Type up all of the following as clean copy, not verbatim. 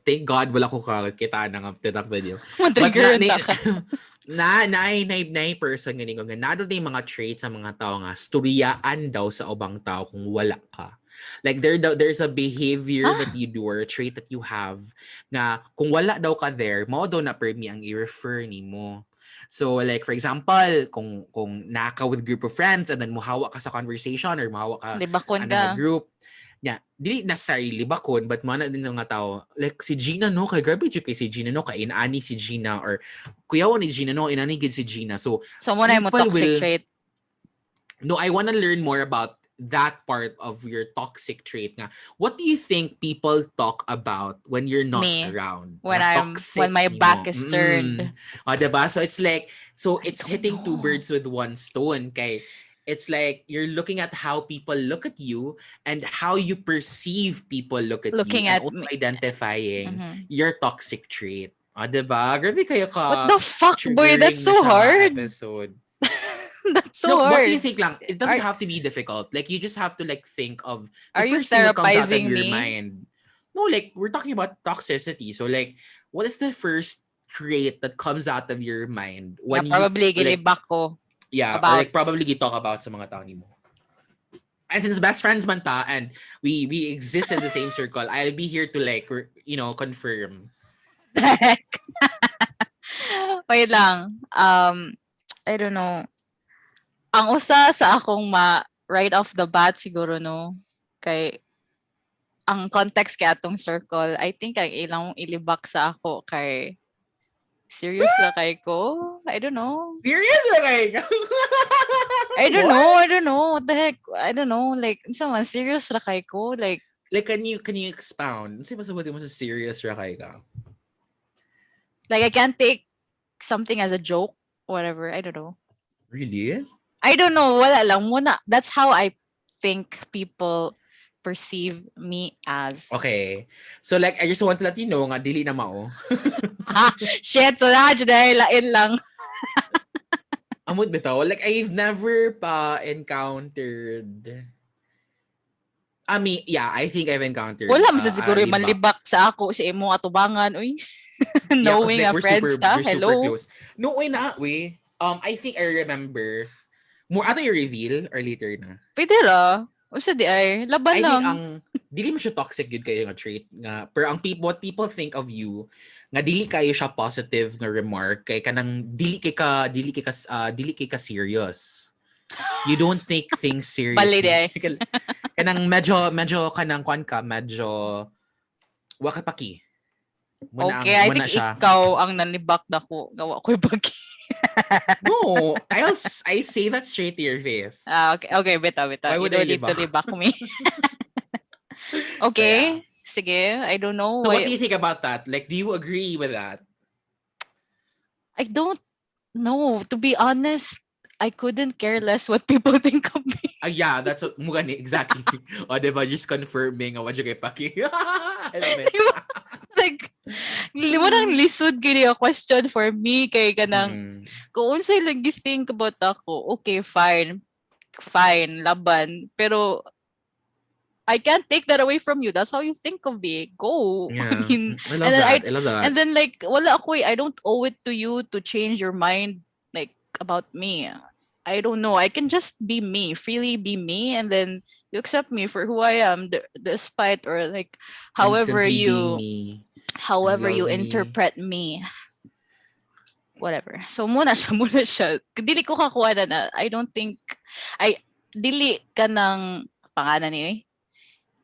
thank God wala ko kakita ng tinak video. But Matriggeran ka. na person ganing nga nado na yung mga traits sa mga tao nga storyaan daw sa ubang tao kung wala ka. Like there's a behavior that you do or a trait that you have nga kung wala daw ka there, mo daw na permi ang i-refer nimo. So like for example, kung naka with group of friends and then muhawa ka sa conversation or muhawa ka Libakon sa ka. group, dili necessarily libakon but mana din ng mga tao like si Jeana no kay grabe jud kay si Jeana no kay inani si Jeana or kuyaw ni Jeana no inani gid si Jeana. So mo na mo toxic trait. No, I want to learn more about that part of your toxic trait nga. What do you think people talk about when you're not around? When my back is turned. Diba? So it's like it's hitting two birds with one stone kay it's like you're looking at how people look at you and how you perceive people look at you and also identifying your toxic trait. Diba? Grabe kayo ka. What the fuck, boy? That's so hard. Episode. That's so hard. What do you think lang? It doesn't have to be difficult. Like you just have to like think of the first thing that comes out of your me? mind. No, like we're talking about toxicity. So like what is the first trait that comes out of your mind when probably gilibak ko. Yeah, or like probably talk about sa mga tao nimo. And since best friends man ta and we exist in the same circle, I'll be here to like confirm. Wait lang. I don't know. Ang usa sa akong right off the bat siguro no kay ang context kay atong circle, I think ang ilang ilibak sa ako kay serious na kay ko. I don't know. Serious na kay ko? I don't know. What the heck? I don't know. Like, someone serious na kay ko. Like can you expound? Ano masabuti mo sa serious ra kay ka? Like, I can't take something as a joke. Whatever. I don't know. Really? I don't know. Wala lang muna. That's how I think people perceive me as. Okay. So like, I just want to let you know nga, dili na mao. Shit, so lain lang. Amot bitaw. Like, I've never encountered... I mean, yeah, I think I've encountered... Wala mo sa siguro yung manlibak sa ako sa imong atubangan. Uy. Knowing like, a friends ka. Hello. Super close. No, way na. I think I remember... More ato yung reveal or later na? Pwede ra. O siya di ay. Laban lang. I think dili mo siya toxic good kayo nga trait nga. Pero what people think of you nga dili kayo siya positive nga remark kay kanang dili kay ka serious. You don't take things seriously. Bali di ay. Kanang medyo kanang kwan ka medyo wakapaki. Okay, I think ikaw ang nanlibak na ko. Gawa ko'y bagi. No, I say that straight to your face. Okay, bitaw. You don't need to libak me. Okay, so, sige. I don't know. So what do you think about that? Like, do you agree with that? I don't know. To be honest, I couldn't care less what people think of me. Yeah, that's what mugani exactly. O diba, just confirming what you kay Paki. I love it. Like, liwanang lisod gini a question for me kay kanang kung unsay lang think about ako, okay, fine, laban. Pero I can't take that away from you. That's how you think of me. Go. Yeah. I mean, I love that. And then like, wala ako I don't owe it to you to change your mind like about me. I don't know. I can just be me, freely be me, and then you accept me for who I am, despite or like however you interpret me. Whatever. So muna siya. Dili ko kakuha na. I don't think dili ka ng pangalan niya.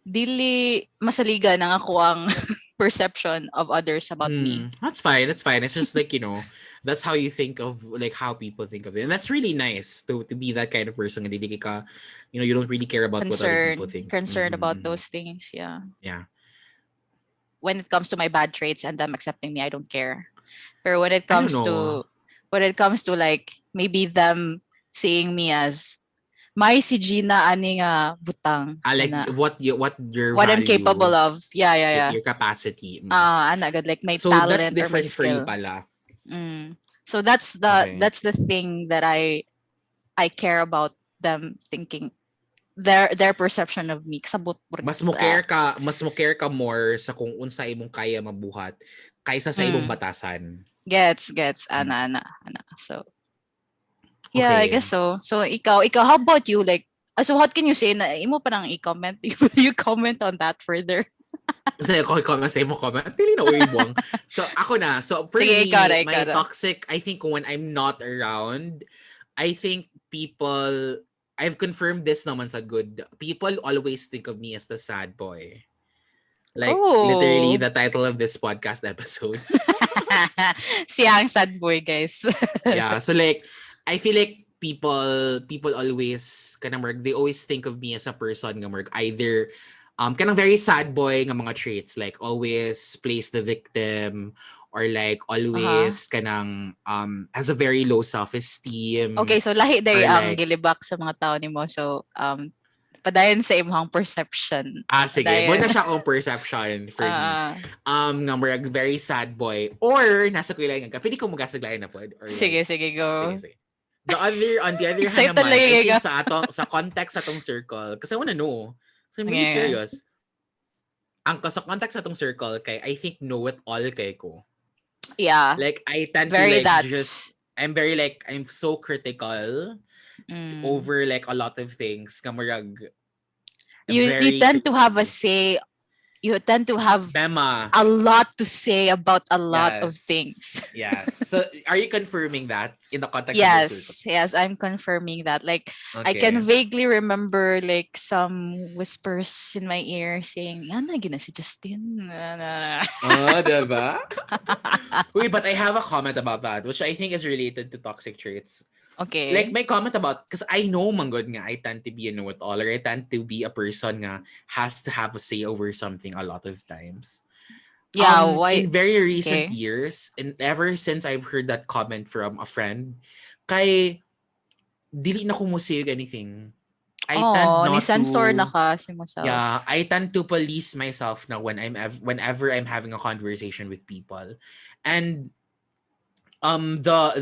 Dili masaliga nang ako ang perception of others about me. That's fine. It's just like, that's how you think of like how people think of it. And that's really nice to be that kind of person. You don't really care about what other people think. Concerned about those things, yeah. Yeah. When it comes to my bad traits and them accepting me, I don't care. But when it comes to like maybe them seeing me as may si Jeana ani nga butang. Like what I'm capable of. Yeah. Your capacity. Agad like my talent or my skill. So that's different for you pala. So that's the thing that I care about them thinking their perception of me kasabot Mas mo care ka more sa kung unsa imong kaya mabuhat kaysa sa imong batasan. Gets ana. So yeah, I Okay. guess so. So ikaw how about you, like so what can you say na imo parang i-comment? You comment on that further? Kasi ako comment sa imong comment. Pili na uibong. So ako na. So for Sige, me, ikaw my na. toxic, I think when I'm not around, I think people, I've confirmed this naman sa good. People always think of me as the sad boy. Like literally Oh. the title of this podcast episode. Siya ang sad boy, guys. Yeah. So like I feel like people always they always think of me as a person nga either kanang very sad boy nga mga traits, like always plays the victim, or like always kanang has a very low self-esteem. Okay, so lahi day or ang like, gilibak sa mga tao nimo. So padayon sa imong perception. sige, mo na siya akong perception for me. Nga very sad boy, or nasa kuilayan ka, pwede ko magasaglayan na po, or sige, like, go. sige. On the other hand Excited naman, lang I yung think sa context sa atong circle, kasi I wanna know. So I'm really curious. Sa context sa atong circle, kay I think know it all kay ko. Yeah. Like I tend very to like that. I'm so critical over like a lot of things. Kamarag you tend to have a say. You tend to have a lot to say about a lot of things. Yes. So are you confirming that in the context of the circle? Yes, I'm confirming that. Like I can vaguely remember like some whispers in my ear saying, "Yana gina si Justin." Diba? Wait, but I have a comment about that, which I think is related to toxic traits. Okay. Like my comment about, because I know manggod nga I tend to be a know-it-all, or I tend to be a person nga has to have a say over something a lot of times. Yeah, why? In very recent years, and ever since I've heard that comment from a friend, kay dili na ko mo say anything. I tend not ni-censor to. Na ka si myself. Yeah, I tend to police myself now whenever I'm having a conversation with people, and there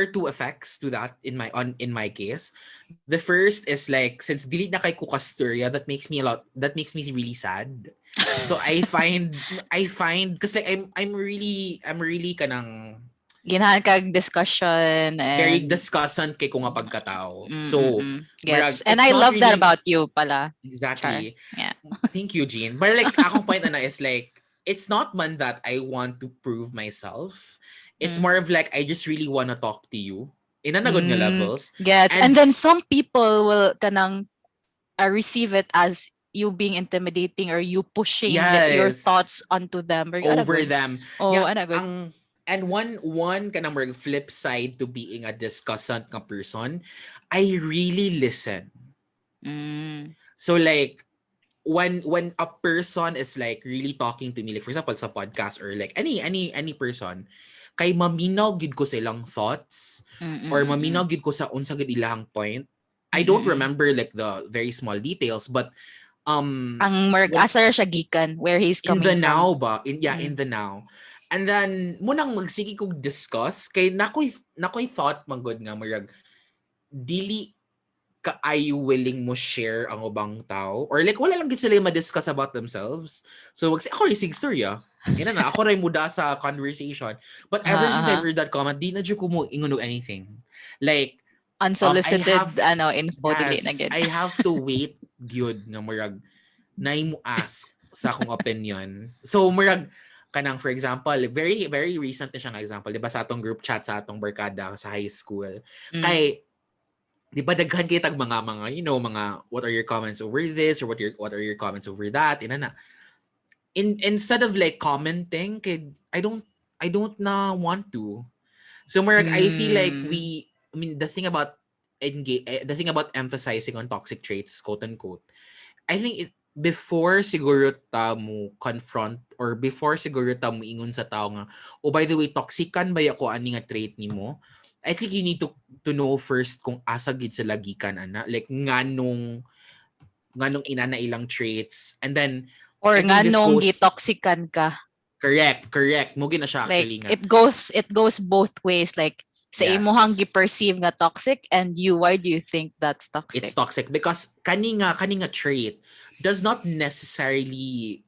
are two effects to that in my case. The first is like, since dili na kay ko kasturya, that makes me really sad. So I find because like I'm really kanang ginahan kag discussion and very discussant kay ko nga pagkatao. So gets. And I love that about you pala. Exactly. Char. Yeah. Thank you, Jean. But like akong point na is like, it's not man that I want to prove myself. It's more of like I just really want to talk to you in a good nga levels. Gets. And then some people will kanang receive it as you being intimidating, or you pushing your thoughts onto them or over them. And one kanang flip side to being a discussant nga person, I really listen. So like when a person is like really talking to me, like for example sa podcast or like any person, kay maminaw gid ko silang thoughts, or maminaw gid ko sa unsa gid ilang point. I don't remember like the very small details, but ang asar siya gikan where he's coming from. In the now ba? In the now. And then munang magsige kog discuss kay nakoy thought manggod nga murag dili ka are you willing mo share ang ubang tao, or like wala lang gid sila ma-discuss about themselves. So wag ako yung story ina na ako ray muda sa conversation, but ever since I've heard that comment, di na jud ko mo ingon anything like unsolicited info. Yes, I have to wait gyud nga murag nay mo ask sa akong opinion. So murag kanang for example, very very recent na siyang example, di ba sa atong group chat sa atong barkada sa high school, kay di ba daghan kitag mga mga what are your comments over this, or what are your comments over that, ina na. Instead of like commenting, kay I don't na want to. So murag I feel like the thing about emphasizing on toxic traits, quote unquote, I think before siguro ta mo confront, or before siguro ta mo ingon sa tao nga, oh by the way, toxican ba ako ani nga trait nimo, I think you need to know first kung asa gid sila gikan ana, like nganong ina na ilang traits, and then or nganong gitoxican ka. Correct mo gina siya actually like, nga. It goes both ways, like Sa imuhang Yes. gi-perceive nga toxic, and you, why do you think that's It's toxic? toxic because kani nga trait does not necessarily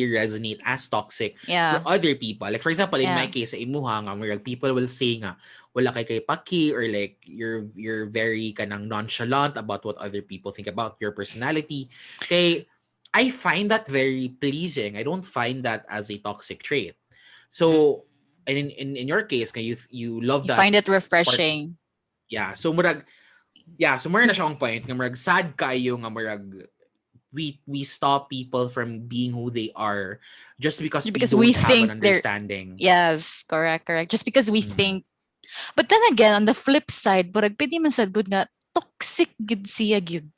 resonate as toxic to Yeah. other people. Like for example, in my Yeah. case, sa imuha nga murag people will say nga wala kay paki, or like you're very kanang nonchalant about what other people think about your personality. Kay I find that very pleasing. I don't find that as a toxic trait. So in your case, you love You that find it part. refreshing. Yeah. So murag na siya ang point nga murag sad kayo nga murag we stop people from being who they are just because we Because we don't have an think they're, understanding. yes, correct, correct. Just because we Mm. think. But then again, on the flip side, murag pwede man sad good nga toxic gud siya gud.